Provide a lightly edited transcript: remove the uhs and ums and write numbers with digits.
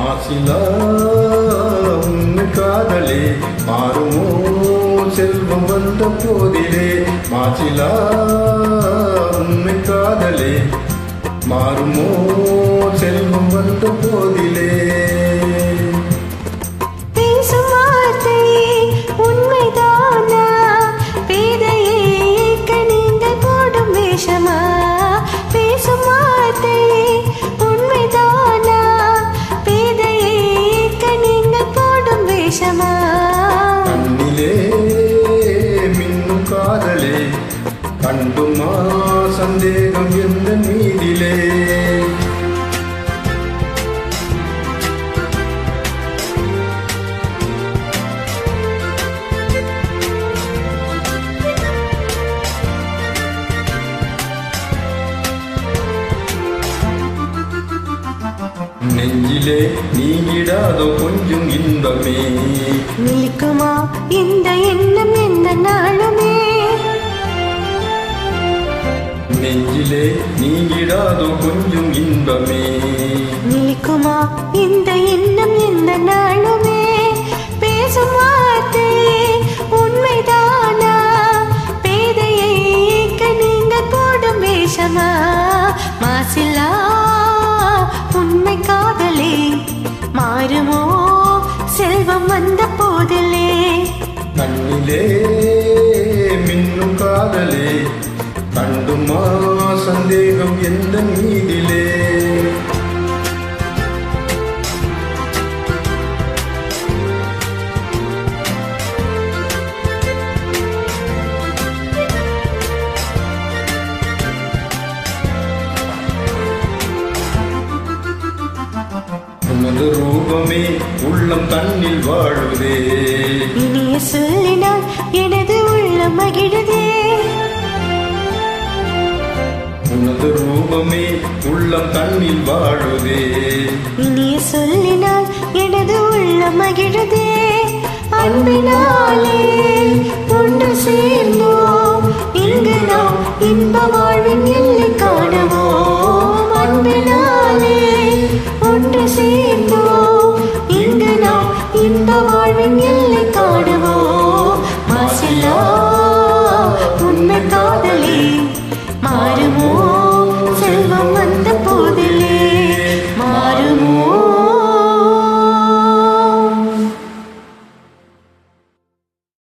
மாசிலா உண்மை காதலே மாறுமோ செல்வம் வந்த போதிலே. மாசிலா உண்மை காதலே மாறுமோ செல்வம் வந்த போதிலே. கண்ணிலே மின்னும் காதலே கண்டுமா சந்தேகம் எந்த மீதிலே. நெஞ்சிலே நீங்கிடாதோ கொஞ்சம் இன்பமே நிற்குமா இந்த எண்ணம் எந்த நாளுமே. நெஞ்சிலே நீங்கிடாதோ கொஞ்சம் இன்பமே நிற்குமா இந்த எண்ணம் எந்த நாளுமே. பேசும் வார்த்தை உண்மைதானா பேதையை நீங்க போடும் வேஷமா. மாசிலா உண்மை காதலே மாறுமோ செல்வம் வந்த போதிலே. கண்ணிலே மின்னும் காதலே கண்டுமா சந்தேகம் எந்த மீதிலே. உனது ரூபமே உள்ளம் தன்னில் வாழுதே. இனிய சொல்லினால் எனது உள்ளம் மகிழுதே. உனது ரூபமே உள்ளம் தன்னில் வாழுதே. இனிய சொல்லினால் எனது உள்ளம் மகிழுதே. அன்பினாலே ஒன்று சேர்ந்தோம் இங்கு நாம் இன்ப வாழ்வின் எல்லை காணுவோம். அன்பினாலே ஒன்று சேர்ந்தோம் இங்கு நாம் இன்ப வாழ்வின் எல்லை காணுவோம். மாசிலா உண்மை காதலே மாறுமோ